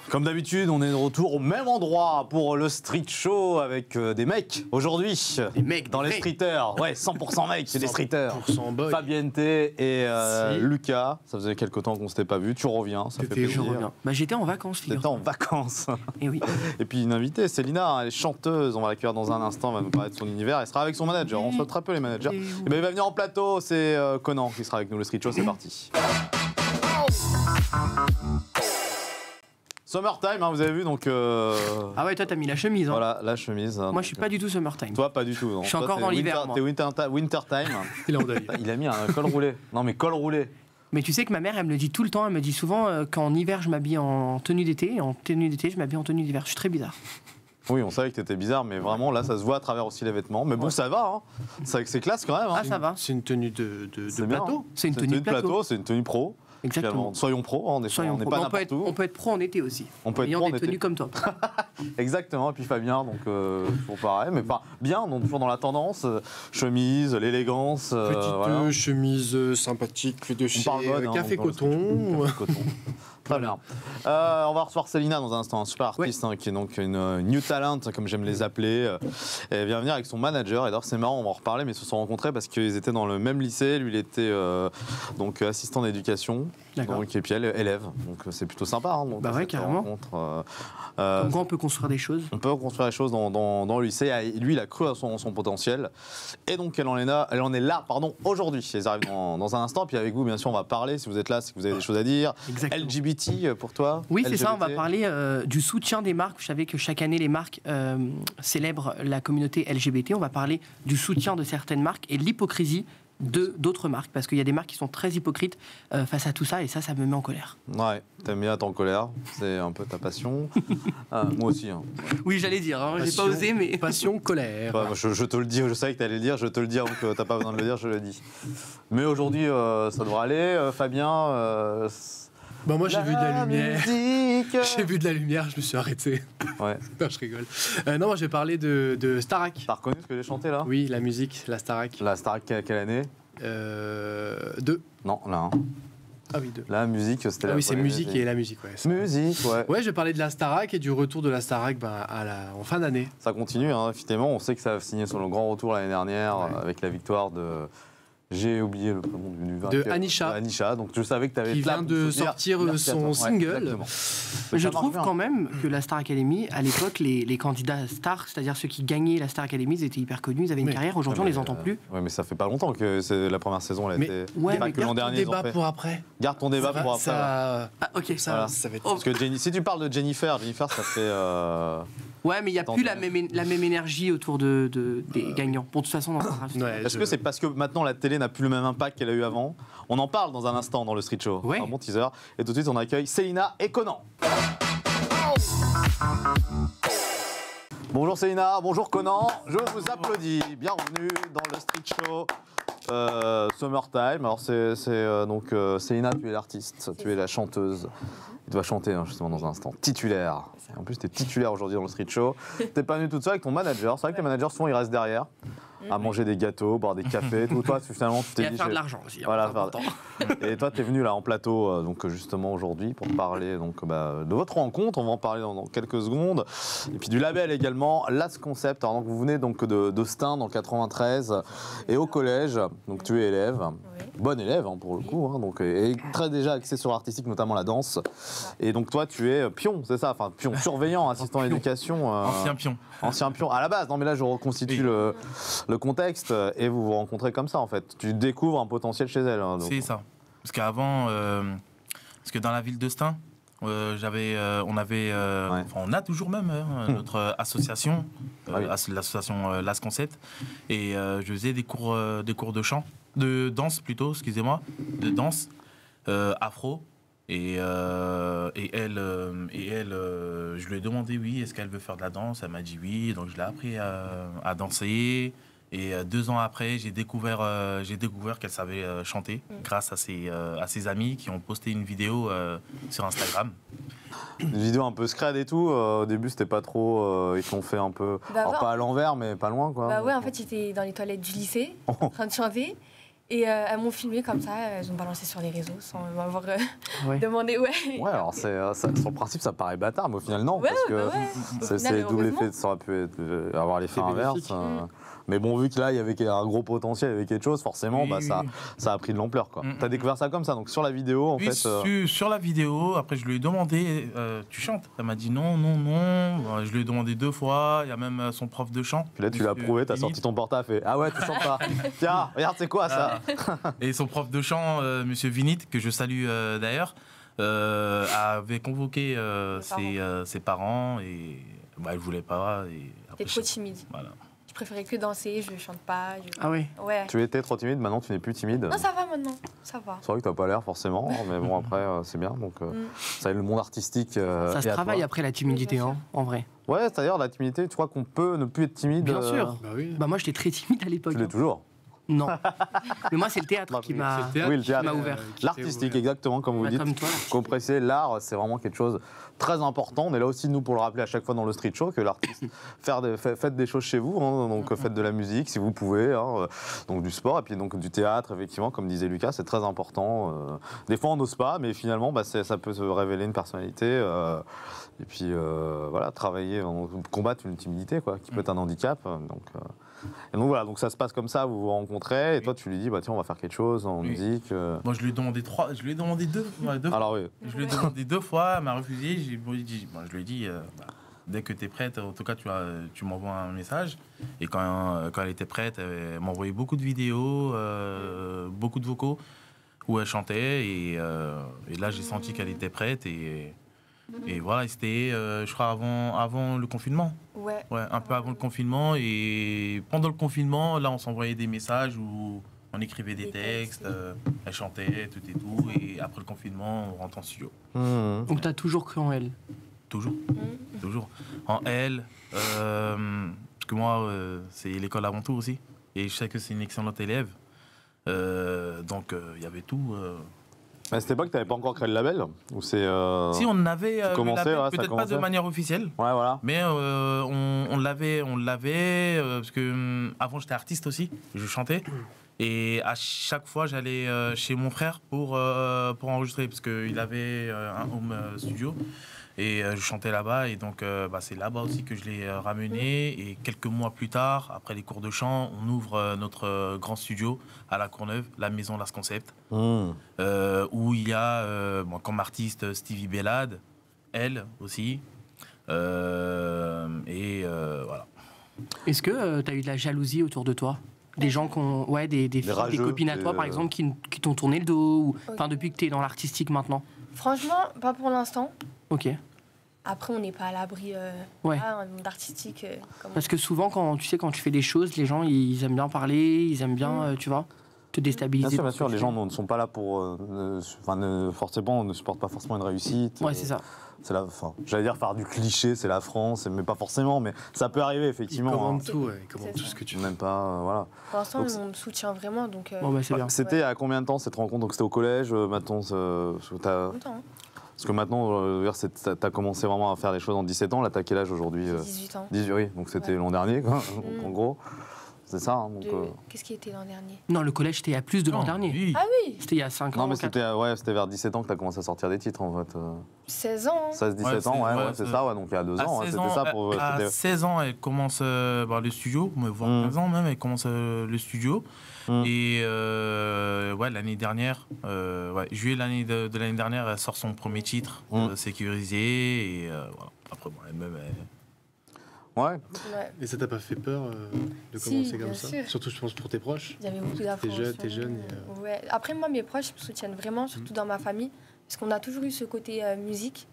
Comme d'habitude, on est de retour au même endroit pour le Street Show avec des mecs aujourd'hui. Des mecs dans les streeters. Ouais, 100% mecs, c'est des streeters. 100% boy. Fabienne T et Si. Lucas. Ça faisait quelques temps qu'on s'était pas vu. Tu reviens, ça fait plaisir. Je reviens. Bah, j'étais en vacances, T'étais figure. en vacances. Et oui. Et puis une invitée, Célina, elle est chanteuse. On va l'accueillir dans un instant. Elle va nous parler de son univers. Elle sera avec son manager. On souhaite très peu les managers. Et ben, il va venir en plateau. C'est Conan qui sera avec nous. Le Street Show, c'est parti. Summertime, hein, vous avez vu, donc... Ah ouais, toi, t'as mis la chemise. Hein. Voilà, la chemise. Moi, je suis pas du tout summertime. Toi, pas du tout. Non. Je suis Toi, encore t'es dans l'hiver, moi. T'es winter time. Il est en deuil. Il a mis un col roulé. Non, mais col roulé. Mais tu sais que ma mère, elle me le dit tout le temps. Elle me dit souvent qu'en hiver, je m'habille en tenue d'été. Et en tenue d'été, je m'habille en tenue d'hiver. Je suis très bizarre. Oui, on savait que t'étais bizarre, mais vraiment, là, ça se voit à travers aussi les vêtements. Mais bon, ça va, hein. C'est classe quand même. Hein. Ah, ça va. C'est une tenue de C'est bien, plateau. hein. C'est une tenue de plateau. C'est une tenue pro. Exactement. Finalement. Soyons pro, hein, on n'est Soyons pas pro. n'importe où. On peut être pro en été aussi. On peut être ayant pro en des été. tenues comme toi. Exactement, et puis Fabien, donc toujours pareil, mais pas bien, donc toujours dans la tendance, chemise, l'élégance. Petite voilà. chemise sympathique de chez parle mode, hein, Café dans le Coton. Café Coton. Très bien. On va recevoir Célina dans un instant, un super artiste qui est donc une new talent, comme j'aime les appeler. Elle vient venir avec son manager. Et d'ailleurs, c'est marrant, on va en reparler, mais ils se sont rencontrés parce qu'ils étaient dans le même lycée. Lui, il était donc assistant d'éducation. Donc, et puis elle, élève. Donc c'est plutôt sympa. Hein, donc, bah ouais, carrément. Comme quoi on peut construire des choses. On peut construire des choses dans le lycée. Et lui, il a cru à son potentiel. Et donc, elle en est là aujourd'hui. Ils arrivent dans un instant. Puis avec vous, bien sûr, on va parler. Si vous êtes là, c'est que vous avez des choses à dire. Exactement. LGBT pour toi? Oui, c'est LGBT. ça. On va parler du soutien des marques. Vous savez que chaque année, les marques célèbrent la communauté LGBT. On va parler du soutien de certaines marques et de l'hypocrisie d'autres marques, parce qu'il y a des marques qui sont très hypocrites face à tout ça, et ça me met en colère. Ouais, t'aimes bien être en colère, c'est un peu ta passion. Moi aussi. Hein. Oui, j'allais dire, hein, j'ai pas osé, mais... Passion, colère. Bah, je te le dis, je savais que t'allais le dire, je te le dis avant que t'as pas besoin de le dire, je le dis. Mais aujourd'hui, ça devrait aller. Fabien... Bah moi j'ai vu de la lumière. Musique. J'ai vu de la lumière, je me suis arrêté. Ouais. Non, je rigole. Non, moi j'ai parlé de Starac. T'as reconnu ce que j'ai chanté là? Oui, la musique, la Starac. La Starac, quelle année? 2. Non, là. Hein. Ah oui, 2. La musique, c'était la oui, c'est première musique et la musique, ouais. Musique, ouais. Ouais, je parlais de la Starac et du retour de la Starac en fin d'année. Ça continue, hein, effectivement. On sait que ça a signé sur le grand retour l'année dernière avec la victoire de... J'ai oublié le prénom du vainqueur. De Anisha. Anisha, donc je savais que tu avais... Qui vient de sortir son single. Mais je trouve quand même que la Star Academy, à l'époque, les candidats stars, c'est-à-dire ceux qui gagnaient la Star Academy, ils étaient hyper connus, ils avaient une carrière. Aujourd'hui, on les entend plus. Oui, mais ça fait pas longtemps que la première saison, elle a été... Ouais, pas mais que l'an dernier, ils ont débat fait. pour après. Garde ton débat pour après. Ça... Ah, ok. Ça va être... Parce que si tu parles de Jennifer, ça fait... Ouais, mais il n'y a plus la même énergie autour des gagnants. Bon, de toute façon, on en parlera. Est-ce que c'est parce que maintenant la télé n'a plus le même impact qu'elle a eu avant? On en parle dans un instant dans le Street Show. Ouais. Un bon teaser. Et tout de suite, on accueille Célina et Conan. Bonjour Célina, bonjour Conan. Je vous applaudis. Bienvenue dans le Street Show. Summertime. Alors donc Célina, tu es l'artiste, tu es la chanteuse. Tu vas chanter justement dans un instant. Titulaire. En plus, tu es titulaire aujourd'hui dans le Street Show. Tu pas venue toute seule avec ton manager. C'est vrai que les managers, souvent, ils restent derrière à manger des gâteaux, boire des cafés. Tout. Toi, finalement, tu t'es dit... Et à faire de l'argent aussi. Voilà, et toi, tu es venu là en plateau, donc justement aujourd'hui, pour parler de votre rencontre. On va en parler dans quelques secondes. Et puis du label également, Last Concept. Alors, donc, vous venez donc de Stein dans le 93 et au collège. Donc tu es élève. Oui. Bon élève pour le coup. Donc, et très déjà axé sur l'artistique, notamment la danse. Et donc toi, tu es pion, c'est ça? Enfin, pion, surveillant, assistant d'éducation. Ancien pion. Ancien pion. À la base, non mais là, je reconstitue le contexte et vous vous rencontrez comme ça en fait. Tu découvres un potentiel chez elle. C'est ça. Parce qu'avant, parce que dans la ville de Stein, on a toujours même notre association, l'association Last Concept, et je faisais des cours de chant, de danse plutôt, excusez-moi, de danse afro. Et elle, je lui ai demandé oui, est-ce qu'elle veut faire de la danse? Elle m'a dit oui, donc je l'ai appris à danser. Et 2 ans après, j'ai découvert qu'elle savait chanter grâce à ses amis qui ont posté une vidéo sur Instagram. Une vidéo un peu scred et tout. Au début, c'était pas trop. Ils t'ont fait un peu. Bah, alors, ouais. pas à l'envers, mais pas loin, quoi. Bah ouais, en fait, j'étais dans les toilettes du lycée, en train de chanter. Et elles m'ont filmé comme ça, elles ont balancé sur les réseaux sans m'avoir Ouais. demandé. Ouais. Ouais, alors sur le principe, ça paraît bâtard, mais au final, non. Ouais, parce que bah ouais. Au c'est final, double heureusement. effet, ça aurait pu avoir l'effet C'est inverse. bénéfique. Mais bon, vu que là, il y avait un gros potentiel, il y avait quelque chose, forcément, Oui, bah, oui, ça, oui. ça a pris de l'ampleur, quoi. Mm, T'as découvert ça comme ça, donc sur la vidéo, en Oui, fait. sur la vidéo, après je lui ai demandé, tu chantes? Elle m'a dit non, non, non. Bon, je lui ai demandé 2 fois, il y a même son prof de chant. Puis là, tu l'as Monsieur prouvé, t'as Vinit. sorti ton portable, fait Ah ouais, tu chantes pas. Tiens, regarde, c'est quoi ça? Et son prof de chant, Monsieur Vinit, que je salue d'ailleurs, avait convoqué ses parents et bah, il voulait pas. Et après, J'étais trop timide. Voilà. Je préférais que danser, je chante pas. Ah oui. Ouais. Tu étais trop timide, maintenant tu n'es plus timide. Non, ça va maintenant, ça va. C'est vrai que t'as pas l'air forcément, mais bon, après, c'est bien. Donc, ça, le monde artistique. Ça se est à travaille toi. après la timidité, Oui, bien hein, en vrai. Ouais, c'est-à-dire la timidité, tu crois qu'on peut ne plus être timide Bien sûr. Bah oui. Bah moi, j'étais très timide à l'époque. Tu l'es hein. toujours. Non. Mais moi, c'est le théâtre Non, qui mais m'a. c'est le théâtre Oui, le théâtre. m'a ouvert. L'artistique, exactement, comme vous Bah, dites. comme toi. Compresser l'art, c'est vraiment quelque chose de très important. On est là aussi, nous, pour le rappeler à chaque fois dans le street show, que l'artiste, faites des choses chez vous, hein, donc faites de la musique si vous pouvez, hein, donc du sport, et puis donc du théâtre, effectivement, comme disait Lucas, c'est très important. Des fois, on n'ose pas, mais finalement, bah, ça peut se révéler une personnalité. Et puis, voilà, travailler, combattre une timidité, quoi, qui peut être un handicap. Et donc voilà, donc ça se passe comme ça, vous vous rencontrez, et toi, tu lui dis, bah tiens, on va faire quelque chose en Oui. musique. Moi, je lui ai demandé deux fois. Alors oui. Je lui ai demandé 2 fois, elle m'a refusé. Je lui ai dit, dès que tu es prête, en tout cas, tu m'envoies un message. Et quand elle était prête, elle m'a envoyé beaucoup de vidéos, beaucoup de vocaux où elle chantait. Et là, j'ai senti qu'elle était prête. Et voilà, c'était, je crois, avant le confinement. Ouais. Ouais, un peu avant le confinement. Et pendant le confinement, là, on s'envoyait des messages où on écrivait des textes, elle chantait, tout et tout. Et après le confinement, on rentre en studio. Mmh. Donc, t'as toujours cru en elle. Toujours, toujours. En elle, parce que moi, c'est l'école avant tout aussi. Et je sais que c'est une excellente élève. Donc, il y avait tout. À cette époque, tu n'avais pas encore créé le label ou c'est Si, on avait le commençais, label, ouais, ça peut-être pas de commençait. manière officielle. Ouais, voilà. Mais on l'avait, parce que avant j'étais artiste aussi, je chantais. Et à chaque fois, j'allais chez mon frère pour enregistrer, parce qu'il avait un home studio. Et je chantais là-bas, et donc c'est là-bas aussi que je l'ai ramené. Et quelques mois plus tard, après les cours de chant, on ouvre notre grand studio à La Courneuve, la maison Las Concept, Mmh. où il y a comme artiste Stevie Bellade, elle aussi. Voilà. Est-ce que t'as eu de la jalousie autour de toi? Des gens qui ont. Ouais, des filles, des rageux, copines à toi, par exemple, qui t'ont tourné le dos ou... Enfin, depuis que t'es dans l'artistique maintenant. Franchement, pas pour l'instant. Ok. Après, on n'est pas à l'abri Ouais. d'artistique. Parce que souvent, quand tu fais des choses, les gens, ils aiment bien parler, ils aiment bien, tu vois, te déstabiliser. Bien sûr, pour ce les que gens tu ne sont pas là pour. Forcément, on ne supporte pas forcément une réussite. fais. Ouais, c'est ça. C'est j'allais dire faire du cliché, c'est la France, mais pas forcément, mais ça peut arriver, Ils effectivement. commandent hein. tout, ouais, ils commandent C'est tout ça. ce que tu On veux. n'aime pas, voilà. Pour l'instant, Donc, on me soutient vraiment. Donc, Bon, bah, c'est bien. C'était à combien de temps cette rencontre? Donc c'était au collège, maintenant, longtemps, hein. parce que maintenant, t'as commencé vraiment à faire des choses en 17 ans, là t'as quel âge aujourd'hui? 18 ans. 18, oui, donc c'était Ouais. l'an dernier, quoi. Donc, en gros, c'est ça. Hein, donc, Qu'est-ce qui était l'an dernier? Non, le collège, c'était il y a plus de l'an Non, dernier. oui. Ah oui, C'était il y a 5 ans. Non, mais 4 c'était vers 17 ans que t'as commencé à sortir des titres, en fait. 16 ans. hein. 16-17 Ouais, ans, ouais, ouais, c'est c'est- ça, ouais, donc il y a 2 À ans, hein, 16 c'était ans, ça pour. à c'était- 16 ans, elle commence le studio, voire Mm. 15 ans même, elle commence le studio. Mm. Et l'année dernière, juillet de l'année dernière, elle sort son premier titre, Mm. sécurisé. Et voilà. Après, elle-même, Ouais. Ouais. Et ça t'a pas fait peur de Si, commencer bien comme ça? sûr. Surtout, je pense, pour tes proches. Il y avait beaucoup d'appréhension. T'es jeune et, Ouais. Après, moi, mes proches me soutiennent vraiment, surtout dans ma famille, parce qu'on a toujours eu ce côté musique.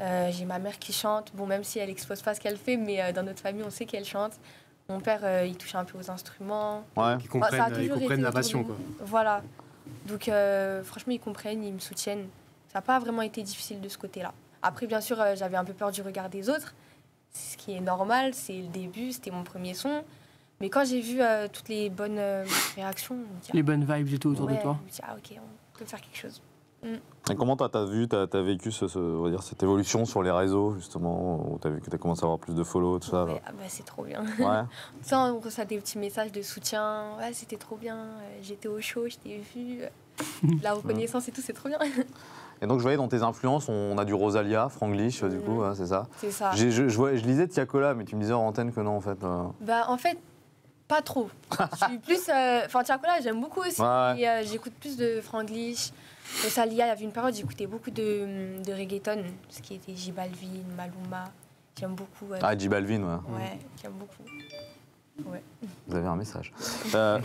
J'ai ma mère qui chante, bon, même si elle expose pas ce qu'elle fait, mais dans notre famille, on sait qu'elle chante. Mon père, il touche un peu aux instruments. Ouais. Ils comprennent, ça a ils toujours comprennent été la autour de passion, nous. quoi. Voilà. Donc, franchement, ils comprennent, ils me soutiennent. Ça n'a pas vraiment été difficile de ce côté-là. Après, bien sûr, j'avais un peu peur du regard des autres. Ce qui est normal, c'est le début, c'était mon premier son. Mais quand j'ai vu toutes les bonnes réactions, je me dis, Les bonnes vibes et tout autour de toi. Je me dis, ah ok, on peut faire quelque chose. Et comment t'as vécu on va dire, cette évolution sur les réseaux, justement, où t'as vu que t'as commencé à avoir plus de follow, tout ça Ouais, ah bah, c'est trop bien. Ouais. Ça, on reçoit des petits messages de soutien. Ouais, c'était trop bien. J'étais au show, je t'ai vu. La reconnaissance et tout, c'est trop bien. Et donc, je voyais dans tes influences, on a du Rosalia, Franglish, du coup, c'est ça. C'est ça. Je lisais Tiakola, mais tu me disais en antenne que non, en fait. Bah, en fait, pas trop. Je suis plus. Enfin, Tiakola, j'aime beaucoup aussi. Ouais. Et j'écoute plus de Franglish. Rosalia, il y avait une période, j'écoutais beaucoup de reggaeton. Ce qui était J Balvin, Maluma. J'aime beaucoup. Ah, J Balvin, ouais. Ouais, j'aime beaucoup. Ouais. Vous avez un message.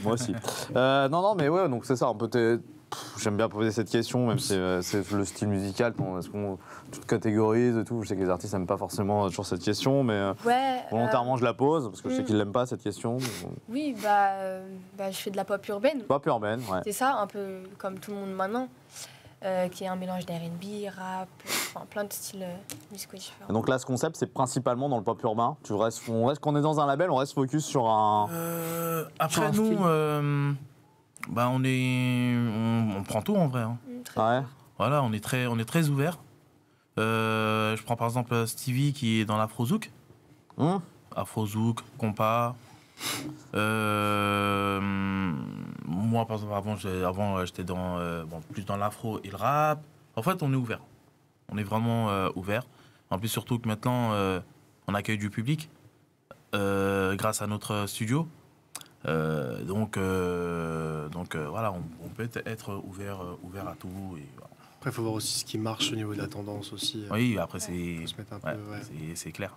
Moi aussi. Non, mais ouais, donc c'est ça, un peu. J'aime bien poser cette question, même si c'est le style musical. Est-ce qu'on tu te catégorises et tout? Je sais que les artistes n'aiment pas forcément toujours cette question, mais volontairement je la pose parce que je sais qu'ils l'aiment pas cette question. Oui, je fais de la pop urbaine. Pop urbaine, ouais. C'est ça, un peu comme tout le monde maintenant, qui est un mélange d'R&B, rap, enfin plein de styles musicaux différents. Et donc là, ce concept, c'est principalement dans le pop urbain. Quand on est dans un label, on reste focus sur un. Après nous. On prend tout en vrai. Hein. Ouais. Voilà, on est très ouvert. Je prends par exemple Stevie qui est dans l'afrozouk. Afrozouk, compas. Moi par exemple avant j'étais plus dans l'afro et le rap. En fait on est ouvert. On est vraiment ouvert. En plus surtout que maintenant on accueille du public grâce à notre studio. Donc voilà, on peut être ouvert à tout. Et, voilà. Après, il faut voir aussi ce qui marche au niveau de la tendance aussi. Oui, après, Faut se mettre un peu, c'est clair.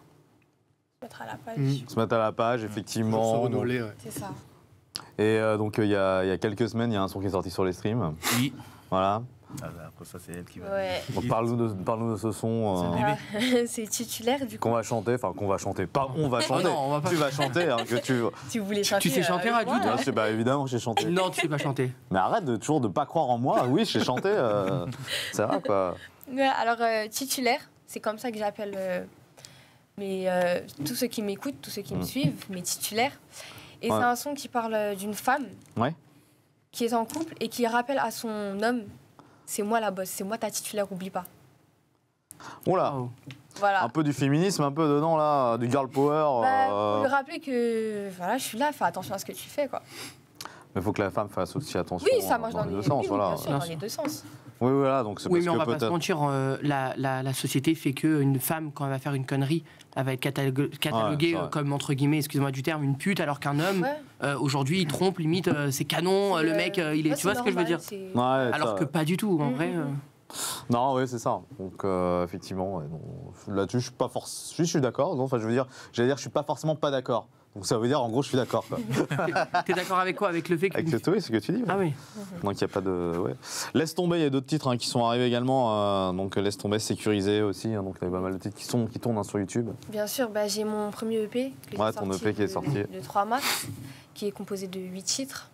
Se mettre à la page. Se mettre à la page, Toujours effectivement. se renouveler, ouais. C'est ça. Et donc, il y a quelques semaines, il y a un son qui est sorti sur les streams. Oui. Voilà. Après ça, c'est elle qui va. Ouais. Donc, parle-nous de ce son. C'est titulaire du coup. Qu'on va chanter. Pas on va chanter. Non, on va pas. Tu vas chanter, hein, que tu. Si vous voulez chanter. Tu sais chanter, avec Radu, moi, toi Bah, évidemment, j'ai chanté. Non, tu sais pas chanter. Mais arrête toujours de pas croire en moi. Oui, j'ai chanté. C'est vrai, quoi. Ouais, alors, titulaire, c'est comme ça que j'appelle tous ceux qui m'écoutent, tous ceux qui me suivent, mes titulaires. Et Ouais. c'est un son qui parle d'une femme qui est en couple et qui rappelle à son homme, c'est moi la boss, c'est moi ta titulaire, oublie pas. Oula. Oh. Voilà. Un peu du féminisme, un peu dedans, là, du girl power. Pour lui rappeler que voilà, je suis là, fais attention à ce que tu fais, quoi. Mais il faut que la femme fasse aussi attention Oui, ça marche dans dans les deux les sens. oui, Voilà. bien sûr, dans les deux sens. Oui, voilà, donc c'est Oui, parce mais on que va pas se peut-être. mentir, la société fait qu'une femme, quand elle va faire une connerie, elle va être cataloguée Ouais, comme, entre guillemets, excusez-moi du terme, une pute, alors qu'un homme, Ouais. Aujourd'hui, il trompe, limite, c'est canon, le mec, il est... Ouais, tu vois ce que je veux dire? c'est- Ouais, Alors ça- que pas du tout, en vrai. Non, oui, c'est ça. Donc, effectivement, ouais, non, là-dessus, je suis pas forcément. Je suis d'accord. Non, enfin, je veux dire, j'allais dire, je suis pas forcément pas d'accord. Donc, ça veut dire, en gros, je suis d'accord. Quoi. T'es d'accord avec quoi? Avec le fait que... Avec oui, ce que tu dis. Ouais. Ah oui. Donc, il n'y a pas de. Ouais. Laisse tomber, il y a d'autres titres qui sont arrivés également. Donc, Laisse tomber, sécurisé aussi. Donc, il y a pas mal de titres qui tournent sur YouTube. Bien sûr, j'ai mon premier EP. Que Ouais, j'ai ton sorti EP qui est sorti. Le 3 mars, qui est composé de 8 titres.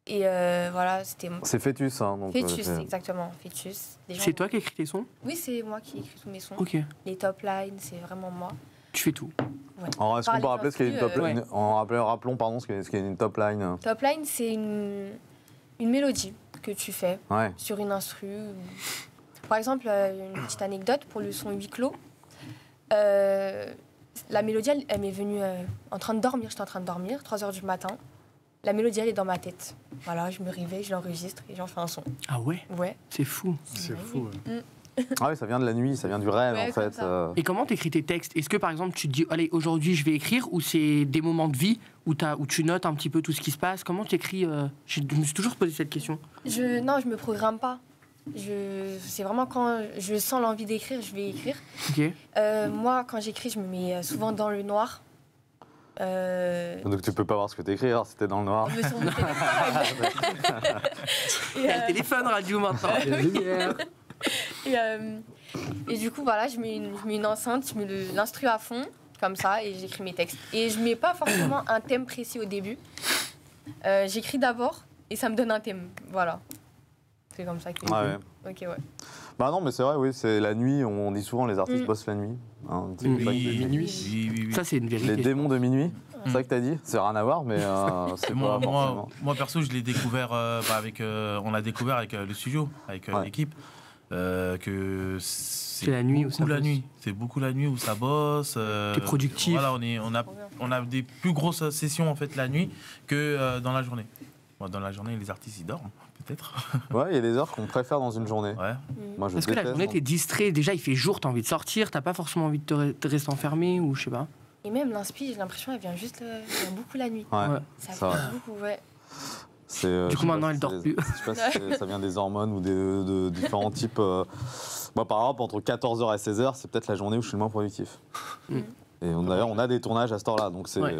Et voilà, c'était C'est Fœtus. Hein, donc, Fœtus, exactement, Fœtus. Les gens- C'est toi qui écris tes sons? Oui, c'est moi qui écris tous mes sons. Ok. Les top lines, c'est vraiment moi. Tu fais tout. Ouais. Alors, est-ce qu'on peut Par rappeler les ce qu'est une top instrus, line Rappelons, pardon, ce qu'est une top line. Top line, c'est une mélodie que tu fais Ouais. sur une instru. Par exemple, une petite anecdote pour le son huis clos. La mélodie, elle m'est venue en train de dormir. J'étais en train de dormir, 3h du matin. La mélodie, elle est dans ma tête. Voilà, je me réveille, je l'enregistre et j'en fais un son. Ah ouais? Ouais. C'est fou. C'est fou. Ouais. Ah oui, ça vient de la nuit, ça vient du rêve, Ouais, en comme fait. ça. Et comment t'écris tes textes? Est-ce que par exemple tu te dis, allez, aujourd'hui je vais écrire, ou c'est des moments de vie où tu notes un petit peu tout ce qui se passe? Comment tu écris? Je me suis toujours posé cette question. Non, je me programme pas. C'est vraiment quand je sens l'envie d'écrire, je vais écrire. Ok. Moi, quand j'écris, je me mets souvent dans le noir. Donc tu peux pas voir ce que t'écris, alors c'était dans le noir. Je me sur mon téléphone. Il y a le téléphone radio maintenant. La lumière. Et du coup, voilà, je mets une enceinte, je mets l'instru à fond, comme ça, et j'écris mes textes. Et je mets pas forcément un thème précis au début. J'écris d'abord, et ça me donne un thème. Voilà. C'est comme ça que... Ah ouais. Ok, ouais. Bah non, mais c'est vrai, oui, c'est la nuit. On dit souvent les artistes bossent la nuit. Hein, c'est Mm. pour ça que Oui, les- minuit. Oui. Ça, c'est une Les vérité. démons de minuit. C'est ça que t'as dit? C'est rien à voir, mais c'est Moi, pas forcément. moi, perso, je l'ai découvert on l'a découvert avec le studio, avec l'équipe. Que C'est la nuit où ça beaucoup la bosse. nuit. C'est beaucoup la nuit où ça bosse. T'es productif. Voilà, on a des plus grosses sessions en fait la nuit que dans la journée. Bon, dans la journée, les artistes ils dorment peut-être. Ouais, il y a des heures qu'on préfère dans une journée. Ouais. Moi, je Parce que la déteste, journée, hein. t'es distrait. Déjà, il fait jour, t'as envie de sortir, t'as pas forcément envie de rester enfermé ou je sais pas. Et même l'inspi, j'ai l'impression, elle vient juste elle vient beaucoup la nuit. Ouais. Ouais. Ça Ça vient va. beaucoup, ouais. C'est, Du je coup, sais pas maintenant, si elle dort c'est- plus. Je sais pas si ça vient des hormones ou de différents types. Moi, par exemple, entre 14h et 16h, c'est peut-être la journée où je suis le moins productif. Mm. Et d'ailleurs, on a des tournages à cette heure-là, donc c'est Ouais.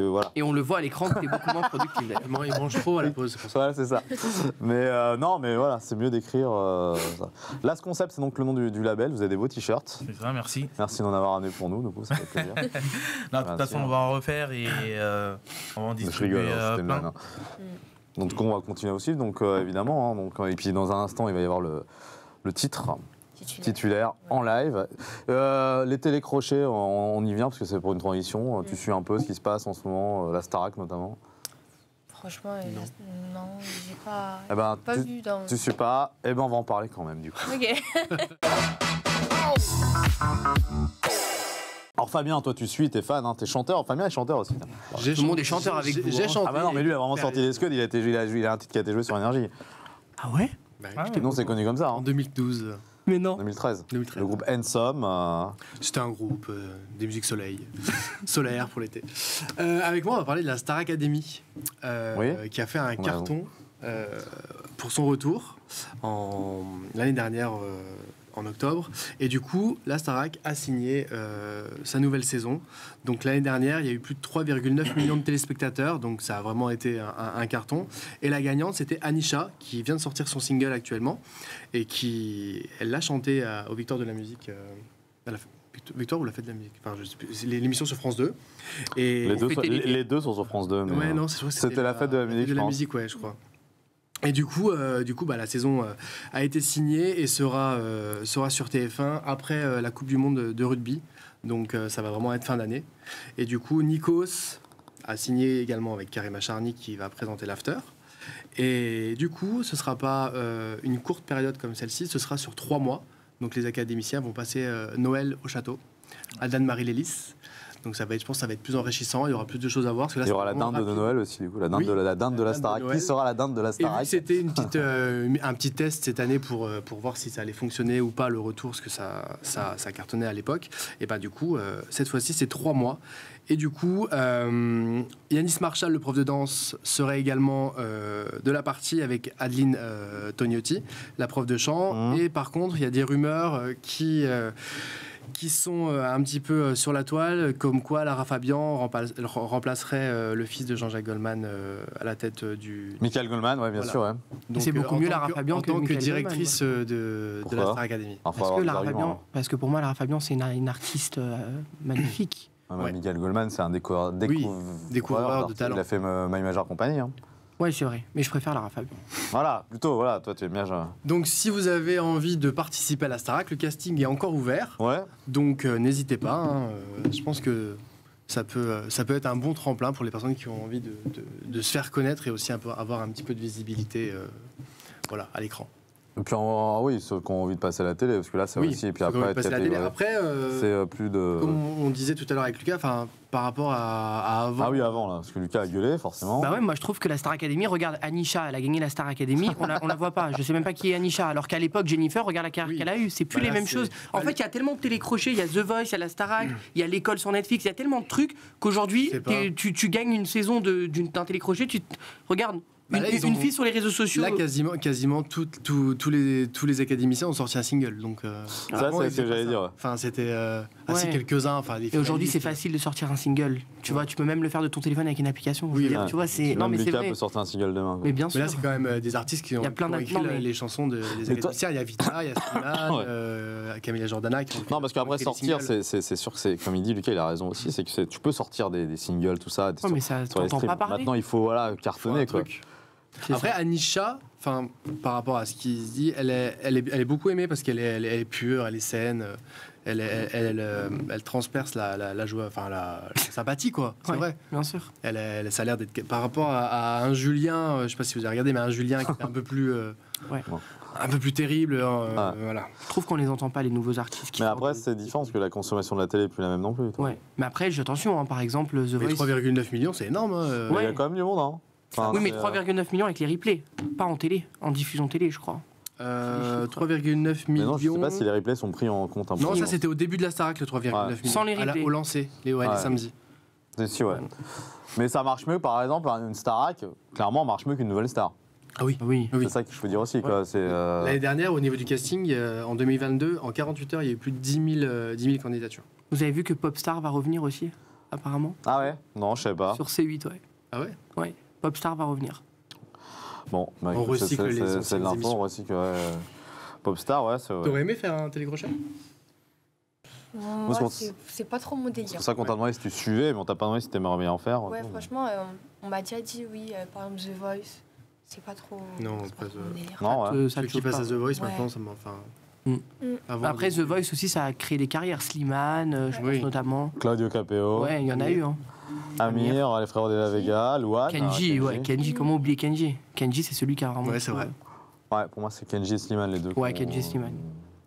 voilà. Et on le voit à l'écran que t'es beaucoup moins productif. d'ailleurs. Il mange trop à la pause, c'est pour ça. Voilà, c'est ça. Mais non, mais voilà, c'est mieux d'écrire ça. Là, ce concept, c'est donc le nom du label. Vous avez des beaux t-shirts. C'est ça, merci. Merci d'en avoir amené pour nous, du coup, ça fait plaisir. Non, de Bien toute façon, sûr. on va en refaire et on va en Je distribuer rigole, hein, c'était plein. mal, hein. Donc, on va continuer aussi, donc évidemment. Hein, donc, et puis, dans un instant, il va y avoir le titre titulaire en live. Les télécrochets, on y vient parce que c'est pour une transition. Tu suis un peu ce qui se passe en ce moment, la Starac notamment. Franchement, non, j'ai pas, Eh ben, pas vu dans... tu suis pas, eh ben on va en parler quand même du coup. Ok. Alors Fabien, toi tu suis, t'es fan, hein, t'es chanteur. Fabien est chanteur aussi. Tout le monde est chanteur avec vous, J'ai hein. chanté. Ah bah non, mais lui il a vraiment sorti les scuds, il a un titre qui a été joué sur Énergie. Ah ouais? Bah, Ah, Non, c'est connu comme ça, En hein. 2012. Mais non. 2013. 2013. Le groupe Ensom. C'était un groupe des musiques solaire pour l'été. Avec moi, on va parler de la Star Academy, Oui. qui a fait un On a carton pour son retour l'année dernière en octobre. Et du coup, la Starac a signé sa nouvelle saison. Donc l'année dernière, il y a eu plus de 3,9 millions de téléspectateurs, donc ça a vraiment été un carton. Et la gagnante, c'était Anisha, qui vient de sortir son single actuellement, et elle l'a chanté aux Victoires de la musique. À la Victoire ou la Fête de la musique, enfin, je sais plus, c'est l'émission sur France 2. Et Les deux sont sur France 2. Mais, ouais, non, c'est vrai que c'était la Fête de la musique, je pense. ouais, je crois. Et du coup, bah, la saison a été signée et sera sur TF1 après la Coupe du Monde de rugby. Donc ça va vraiment être fin d'année. Et du coup, Nikos a signé également avec Karim Acharny qui va présenter l'after. Et du coup, ce ne sera pas une courte période comme celle-ci, ce sera sur 3 mois. Donc les académiciens vont passer Noël au château, à Dan-Marie Lélis. Donc ça va être, je pense que ça va être plus enrichissant, il y aura plus de choses à voir. Parce que là, il y aura c'est la vraiment dinde de rapide. Noël aussi, du coup, la dinde Oui, de la dinde de la dinde de Starac. Noël. Qui sera la dinde de la Et vu que Starac? c'était un petit test cette année pour voir si ça allait fonctionner ou pas le retour, parce que ça cartonnait à l'époque, et bah du coup, cette fois-ci, c'est 3 mois. Et du coup, Yanis Marshall, le prof de danse, serait également de la partie avec Adeline Tognotti, la prof de chant. Et par contre, il y a des rumeurs qui sont un petit peu sur la toile, comme quoi Lara Fabian remplacerait le fils de Jean-Jacques Goldman à la tête du... Michael Goldman, ouais, bien Voilà. sûr. Ouais. Donc, c'est beaucoup mieux Lara Fabian en que tant que Michael directrice Goldman, de Pourquoi la Star Academy. Enfin, Parce avoir que des Lara arguments, Fabian, parce que pour moi, Lara Fabian, c'est une artiste magnifique. hein. Ouais, Ouais. Michael Goldman, c'est un découvreur découvreur de talent. Il a fait My Major Company. Hein. Ouais, c'est vrai. Mais je préfère Lara Fabian. Voilà, plutôt, voilà, toi tu aimes bien. Donc si vous avez envie de participer à la Starac, le casting est encore ouvert. Ouais. Donc n'hésitez pas. Hein. Je pense que ça peut être un bon tremplin pour les personnes qui ont envie de se faire connaître et aussi avoir un petit peu de visibilité voilà, à l'écran. Et puis, oui, ceux qui ont envie de passer à la télé, parce que là, c'est Oui, aussi. Et puis ceux qui ont envie après, de passer à la télé. Après, c'est plus de. comme on disait tout à l'heure avec Lucas, par rapport à avant. Ah oui, avant, là, parce que Lucas a gueulé, forcément. Bah ouais, moi je trouve que la Star Academy, regarde Anisha, elle a gagné la Star Academy, on la voit pas. Je sais même pas qui est Anisha, alors qu'à l'époque Jennifer, regarde la carrière Oui. qu'elle a eue, c'est plus Bah les là, mêmes c'est- choses. En bah, fait, il y a tellement de télécrochets, il y a The Voice, il y a la Starac, il y a l'école sur Netflix, il y a tellement de trucs qu'aujourd'hui C'est pas- tu gagnes une saison d'un télécrochet, regarde. Bah là, ils Une ont- fille sur les réseaux sociaux. Là, quasiment tous les académiciens ont sorti un single. Donc, Ça, avant, c'est ils ce que faisaient j'allais pas dire. ça. Enfin, c'était assez Ouais. quelques-uns. Enfin, Et aujourd'hui, c'est facile de sortir un single. Tu vois, tu peux même le faire de ton téléphone avec une application. Je veux Oui, dire, ouais. tu vois, c'est. Non, Même mais c'est Lucas vrai. peut sortir un single demain. quoi. Mais bien Mais sûr. là, c'est quand même des artistes qui ont, Il y a plein qui ont écrit non, mais- les chansons des toi- académiciens. Il y a Vita, il y a Slimane, Ouais. Camilla Jordana. Qui ont Non, parce qu'après écrit les sortir, singles. c'est sûr que c'est, comme il dit, Lucas, il a raison aussi, c'est que tu peux sortir des singles, tout ça. Ouais, mais ça, sur les t'entends streams. pas parler. Maintenant, il faut voilà, Faut un cartonner, quoi. truc. C'est Après, ça. Anisha, par rapport à ce qu'il se dit, elle est beaucoup aimée parce qu'elle est pure, elle est saine. elle transperce la joie, enfin la sympathie, quoi. C'est Ouais, vrai. bien sûr. Ça a l'air d'être par rapport à un Julien, je sais pas si vous avez regardé, mais un Julien qui est un peu plus, Ouais. un peu plus terrible. Ah. Voilà. Je trouve qu'on les entend pas, les nouveaux artistes. Qui Mais sortent après, de- c'est différent parce que la consommation de la télé est plus la même non plus. toi. Ouais. Mais après, attention, hein, par exemple, The Mais Voice. 3,9 millions, c'est énorme. Hein. Mais il y a Ouais. quand même du monde, hein. Enfin, Oui, mais c'est, 3,9 millions avec les replays, pas en télé, en diffusion télé, je crois. 3,9 Mais millions. non, je sais pas si les replays sont pris en compte un peu. Non, ça c'était au début de la Starac, le 3,9 Ouais. millions. Sans les replays. Au lancer, les Ouais. samedis. C'est sûr, ouais. Mais ça marche mieux, par exemple, une Starac, clairement, marche mieux qu'une nouvelle star. Ah oui. Oui. Oui. C'est ça que je peux dire aussi, quoi. C'est, L'année dernière, au niveau du casting, en 2022, en 48 heures, il y a eu plus de 10 000 candidatures. Vous avez vu que Popstar va revenir aussi, apparemment, Ah ouais? Non, je sais pas. sur C8, ouais. Ah ouais? Ouais, Popstar va revenir. Bon, bah, On écoute, recycle les c'est anciennes de l'info, émissions. on recycle, ouais. Popstar, ouais, c'est vrai. T'aurais aimé faire un télécrochet? Moi, c'est c'est pas trop mon C'est délire. pour ça qu'on t'a demandé si tu suivais, mais on t'a pas demandé si t'aimerais bien en faire. Ouais, franchement, on m'a déjà dit oui, par exemple The Voice, c'est pas trop, Non, c'est pas trop The- mon délire. Non, ouais. Ça Ceux te qui chauffe passent pas. à The Voice Ouais. maintenant, ça m'enfin. Mm. Après, The de- Voice aussi, ça a créé des carrières. Slimane, je pense Oui. notamment. Claudio Capéo, Ouais, il y en a eu. Hein. Amir, les frères de la Vega, Louane. Kenji, ouais, Kenji, comment oublier Kenji? Kenji, c'est celui qui a vraiment. Ouais, c'est vrai. Ouais, pour moi, c'est Kenji et Slimane, les deux. Ouais, qui ont- Kenji et Slimane.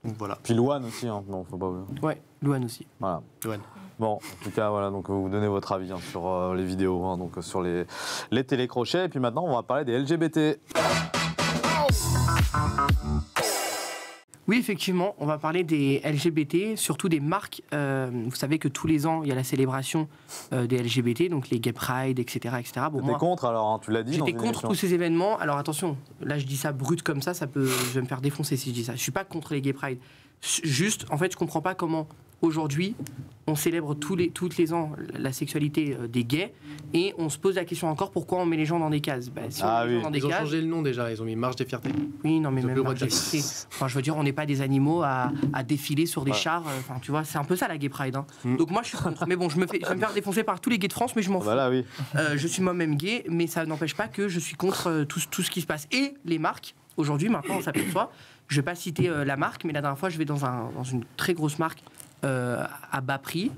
Donc voilà. Puis Louane aussi, hein. Bon, faut pas oublier. Ouais, Louane aussi. Voilà. Louane. Bon, en tout cas, voilà, donc vous donnez votre avis hein, sur les vidéos, hein, donc sur les télécrochets. Et puis maintenant, on va parler des LGBT. Oui, effectivement, on va parler des LGBT, surtout des marques. Vous savez que tous les ans, il y a la célébration des LGBT, donc les Gay Pride, etc. etc. Bon, T'es moi, contre alors, hein, tu l'as dit dans j'étais une contre émission. tous ces événements. Alors attention, là je dis ça brut comme ça, je vais me faire défoncer si je dis ça. Je suis pas contre les Gay Pride. Juste, en fait, je comprends pas comment aujourd'hui on célèbre tous les ans la sexualité des gays et on se pose la question encore pourquoi on met les gens dans des cases. Bah, si on Ah met les oui. gens dans des Ils ont cases, changé le nom déjà, ils ont mis Marche des Fiertés. oui, non, mais Ils ont même plus le droit marche de des dire. fiertés. Enfin, je veux dire, on n'est pas des animaux à défiler sur des Ouais. chars. Enfin, tu vois, c'est un peu ça la Gay Pride. Hein. Mm. Donc moi, je suis contre. Mais bon, je vais me faire défoncer par tous les gays de France, mais je m'en fous. Voilà, oui. Je suis moi-même gay, mais ça n'empêche pas que je suis contre tout ce qui se passe. Et les marques, aujourd'hui, maintenant, on s'aperçoit. Je ne vais pas citer la marque, mais la dernière fois, je vais dans une très grosse marque à bas prix.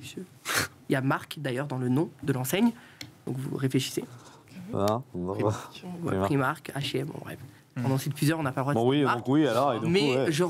Il y a marque d'ailleurs dans le nom de l'enseigne. Donc vous réfléchissez. Hein Ouais, Primark. Primark, H&M, bon, bref. On en cite plusieurs, on n'a pas le droit de Bon, citer oui, les marques. donc oui, alors. Et donc, Mais ouais. je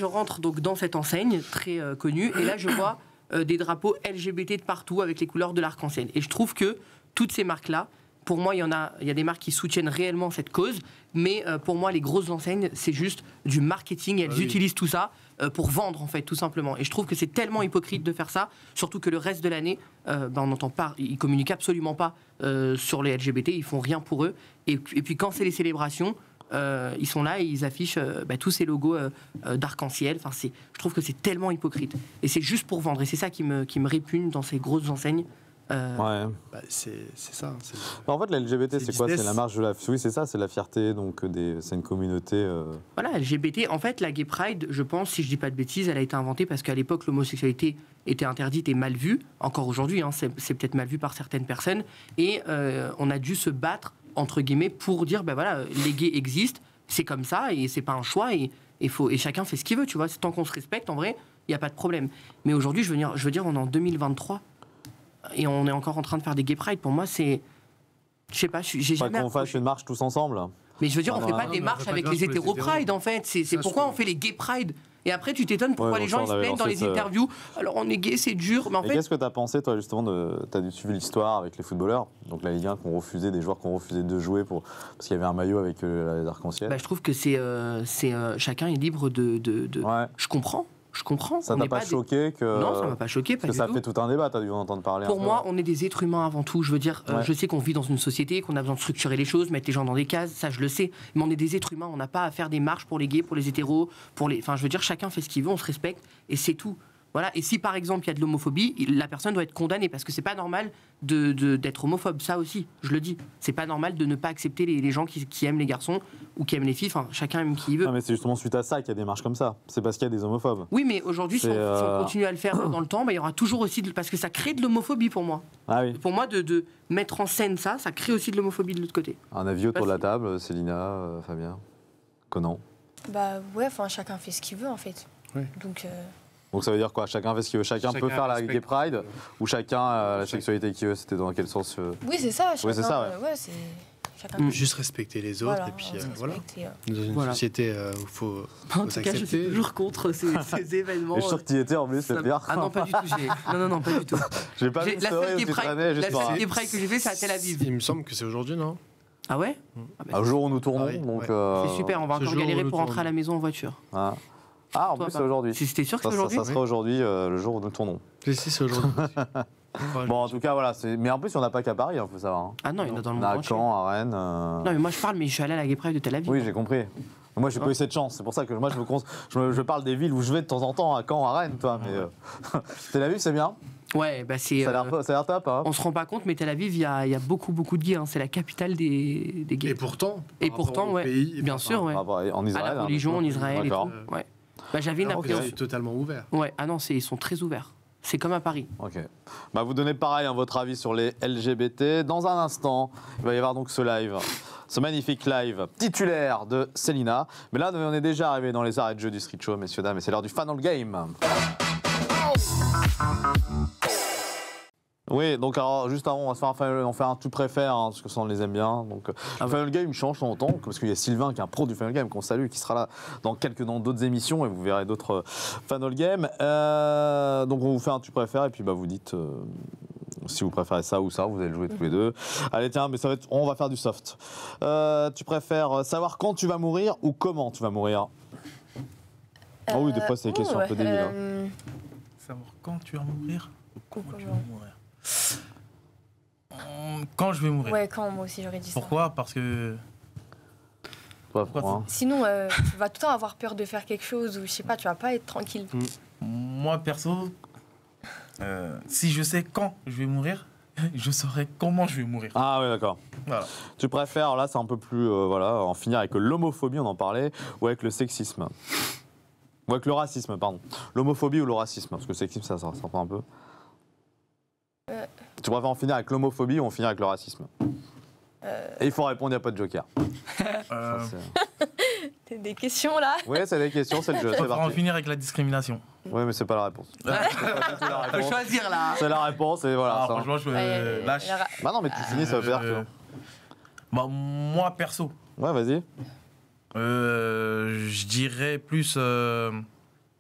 rentre donc dans cette enseigne très connue, et là je vois des drapeaux LGBT de partout avec les couleurs de l'arc-en-ciel. Et je trouve que toutes ces marques-là, pour moi, il y a des marques qui soutiennent réellement cette cause, mais pour moi, les grosses enseignes, c'est juste du marketing, et elles Ah oui. utilisent tout ça pour vendre, en fait, tout simplement. Et je trouve que c'est tellement hypocrite de faire ça, surtout que le reste de l'année, on n'entend pas, ils communiquent absolument pas sur les LGBT, ils font rien pour eux. Et puis quand c'est les célébrations, ils sont là et ils affichent tous ces logos d'arc-en-ciel. Enfin, je trouve que c'est tellement hypocrite. Et c'est juste pour vendre. Et c'est ça qui me répugne dans ces grosses enseignes. Ouais. Bah, c'est ça. En fait, la LGBT, C'est c'est quoi? business. C'est la marche de la. Oui, c'est ça, c'est la fierté, donc c'est une communauté. Voilà, LGBT. En fait, la Gay Pride, je pense, si je dis pas de bêtises, elle a été inventée parce qu'à l'époque, l'homosexualité était interdite et mal vue. Encore aujourd'hui, hein, c'est peut-être mal vu par certaines personnes. Et on a dû se battre, entre guillemets, pour dire, ben voilà, les gays existent, c'est comme ça et c'est pas un choix et chacun fait ce qu'il veut, tu vois. Tant qu'on se respecte, en vrai, il n'y a pas de problème. Mais aujourd'hui, je veux dire, on est en 2023 et on est encore en train de faire des Gay Pride. Pour moi, c'est... Je sais pas, j'ai Pas jamais... qu'on fasse une marche tous ensemble. Mais je veux dire, on Ah, fait non, pas non, des mais on marches fait pas avec de les grâce pour les hétéro-pride, hétéros. en fait. C'est Ça, je pourquoi on trouve. fait les gay pride. Et après, tu t'étonnes pourquoi Ouais, les bon, gens ça, ils on se avait plaignent dans lancé les ça. interviews. Alors, on est gay, c'est dur. Mais en Et fait, qu'est-ce que tu as pensé, toi, justement, tu as dû suivre l'histoire avec les footballeurs, donc la Ligue 1, des joueurs qui ont refusé de jouer parce qu'il y avait un maillot avec les arcs-en-ciel. bah, je trouve que c'est chacun est libre de... Ouais. Je comprends. Ça On t'a n'est pas des- choqué que. Non, ça m'a pas choqué, pas Parce que du ça tout. fait tout un débat, tu as dû en entendre parler. Pour un peu. moi, on est des êtres humains avant tout. Je veux dire, Ouais. je sais qu'on vit dans une société, qu'on a besoin de structurer les choses, mettre les gens dans des cases, ça je le sais. Mais on est des êtres humains, on n'a pas à faire des marches pour les gays, pour les hétéros, Enfin, je veux dire, chacun fait ce qu'il veut, on se respecte, et c'est tout. Voilà. Et si par exemple il y a de l'homophobie, la personne doit être condamnée parce que c'est pas normal d'être homophobe. Ça aussi, je le dis. C'est pas normal de ne pas accepter les gens qui aiment les garçons ou qui aiment les filles. Enfin, chacun aime qui il veut. Non, mais c'est justement suite à ça qu'il y a des marches comme ça. C'est parce qu'il y a des homophobes. Oui, mais aujourd'hui, si C'est, on continue à le faire dans le temps, bah, il y aura toujours aussi parce que ça crée de l'homophobie pour moi. Ah oui. Pour moi, de mettre en scène ça crée aussi de l'homophobie de l'autre côté. Un avis autour de la Vas-y. table, Célina, Fabien, Conan. Bah ouais, enfin chacun fait ce qu'il veut en fait. Ouais. Donc Donc ça veut dire quoi? Chacun fait ce qu'il veut. Chacun peut faire la Gay Pride ou chacun la sexualité qu'il veut. C'était dans quel sens Oui, c'est ça. Oui, c'est ça. Ouais, c'est chacun. Juste respecter les autres et puis voilà. Dans une société où il faut En tout cas, je suis toujours contre ces événements. Et je suis sûr que tu y étais en plus, c'est bien. Ah non, pas du tout. Non, pas du tout. J'ai pas vu de story où tu traînais juste pour... La seule Gay Pride que j'ai fait, c'est à Tel Aviv. Il me semble que c'est aujourd'hui, non? Ah ouais? Au jour où nous tournons, Pareil, donc... C'est super, on va encore galérer pour rentrer à la maison en voiture. Ah, en plus c'est aujourd'hui. C'était sûr que c'est aujourd'hui? Ça sera aujourd'hui, le jour où nous tournons. Si, c'est aujourd'hui. Bon, en tout cas, voilà. Mais en plus, il n'y en a pas qu'à Paris, il faut savoir. Ah non, il y en a dans le On monde a à entier. Caen, à Rennes... Non, mais moi je parle, mais je suis allé à la Gay Pride de Tel Aviv. Oui, j'ai compris. Moi, j'ai pas eu cette chance. C'est pour ça que moi, je parle des villes où je vais de temps en temps, à Caen, à Rennes, toi. Mais Tel Aviv, c'est bien. Ouais, bah c'est. Ça a l'air top, hein. On se rend pas compte, mais Tel Aviv, il y a beaucoup de gays. Hein. C'est la capitale des gays. Et pourtant, ouais. pays, Bien sûr, ouais. En Israël. À la religion, en Israël et tout. Ouais. Bah, j'avais une appréhension. C'est totalement ouvert. Ouais, ah non, ils sont très ouverts. C'est comme à Paris. Ok. Bah, vous donnez pareil votre avis sur les LGBT. Dans un instant, il va y avoir donc ce live, ce magnifique live titulaire de Célina. Mais là, on est déjà arrivé dans les arrêts de jeu du Street Show, messieurs, dames, et c'est l'heure du Final Game. Oui, donc alors juste avant, on fait un tu préfères, hein, parce que ça on les aime bien. Donc, le Final Game change son temps, parce qu'il y a Sylvain qui est un pro du Final Game, qu'on salue, qui sera là dans d'autres émissions, et vous verrez d'autres Final Game. Donc on vous fait un tu préfères, et puis vous dites si vous préférez ça ou ça, vous allez le jouer tous les deux. Allez tiens, mais on va faire du soft. Tu préfères savoir quand tu vas mourir ou comment tu vas mourir? Oh oui, des fois c'est des questions un peu débiles. Hein. Savoir quand tu vas mourir ou comment tu vas mourir? Quand je vais mourir. Ouais, quand moi aussi j'aurais dit ça. Pourquoi? Parce que... Pourquoi? Sinon, tu vas tout le temps avoir peur de faire quelque chose ou je sais pas, tu vas pas être tranquille. Moi, perso, si je sais quand je vais mourir, je saurai comment je vais mourir. Ah oui, d'accord. Voilà. Tu préfères, là c'est un peu plus, en finir avec l'homophobie, on en parlait, ou avec le sexisme? Ou avec le racisme, pardon. L'homophobie ou le racisme? Parce que le sexisme, ça s'entend un peu. Tu préfères en finir avec l'homophobie ou en finir avec le racisme? Et il faut répondre, il n'y a pas de joker. T'as des questions là? Oui, c'est des questions, c'est le jeu. Je préfère en finir avec la discrimination. Oui, mais c'est pas la réponse. Faut choisir là. C'est la réponse et voilà. Franchement, je lâche. Bah non, mais tu finis, ça veut faire que... Moi, perso. Ouais, vas-y. Je dirais plus...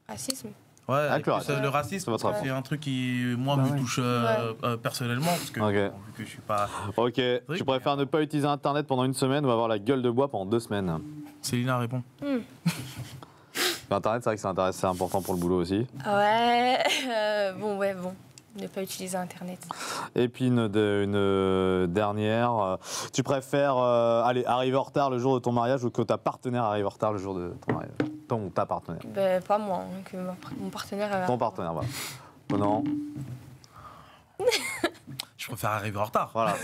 Racisme. Ouais, le racisme, c'est un truc qui, moi, me touche personnellement, parce que, vu que je suis pas... Ok, tu préfères ne pas utiliser Internet pendant une semaine ou avoir la gueule de bois pendant 2 semaines? Célina répond. Internet, c'est vrai que c'est important pour le boulot aussi. Ouais, bon. Ne pas utiliser Internet. Et puis une dernière, tu préfères arriver en retard le jour de ton mariage ou que ta partenaire arrive en retard le jour de ton mariage? Ta partenaire. Pas moi, hein, que mon partenaire. Ton partenaire, voilà. Non. Je préfère arriver en retard. Voilà,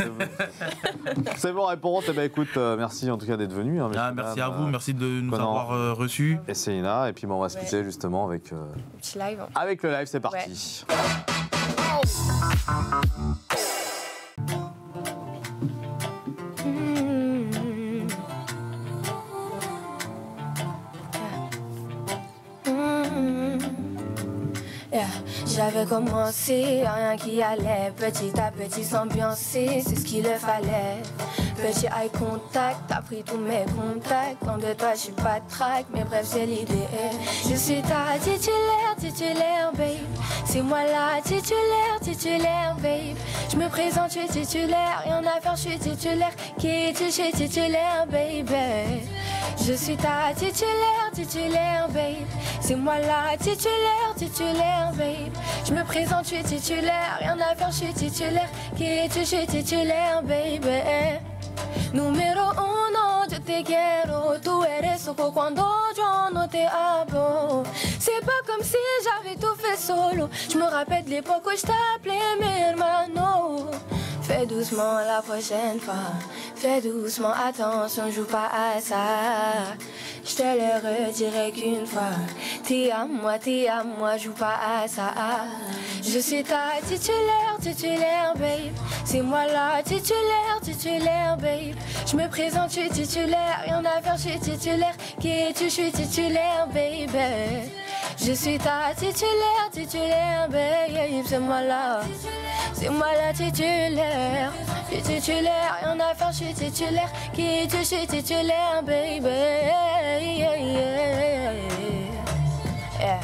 c'est bon réponse. Eh ben, écoute, merci en tout cas d'être venu. Hein, merci à vous, merci de nous avoir reçus. Et Célina, et puis on va se quitter justement avec, petit live. Avec le live, c'est parti. Ouais. J'avais commencé, rien qui allait, petit à petit s'ambiancer, c'est ce qu'il le fallait. Petit eye contact, t'as pris tous mes contacts, loin de toi je suis pas de track, mais bref c'est l'idée. Je suis ta titulaire babe, c'est moi la titulaire babe. Je me présente, je suis titulaire, rien à faire, je suis titulaire, qui es-tu, je suis titulaire baby. Je suis ta titulaire babe, c'est moi la titulaire babe. Je me présente, je suis titulaire, rien à faire, je suis titulaire, qui es-tu, je suis titulaire baby. Número 1, yo te quiero, tú eres loco cuando yo no te hablo. C'est pas comme si j'avais tout fait solo. Je me rappelle de l'époque où je t'appelais mes hermanos. Fais doucement la prochaine fois, fais doucement, attention, joue pas à ça. Je te le redirai qu'une fois, t'es à moi, joue pas à ça. Je suis ta titulaire babe, c'est moi la titulaire babe. Je me présente, je suis titulaire, rien à faire, je suis titulaire, qui es-tu, je suis titulaire baby. Je suis ta titulaire, babe, c'est moi là. C'est moi la titulaire. Je suis titulaire, rien à faire, je suis titulaire. Qui tu, je suis titulaire, baby. Yeah.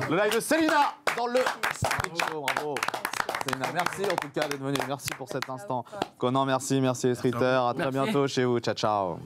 Le live de Célina dans le Street Show, bravo. Célina, merci en tout cas d'être venue, merci pour cet instant. Conan, merci les streeters, à très bientôt chez vous, ciao ciao.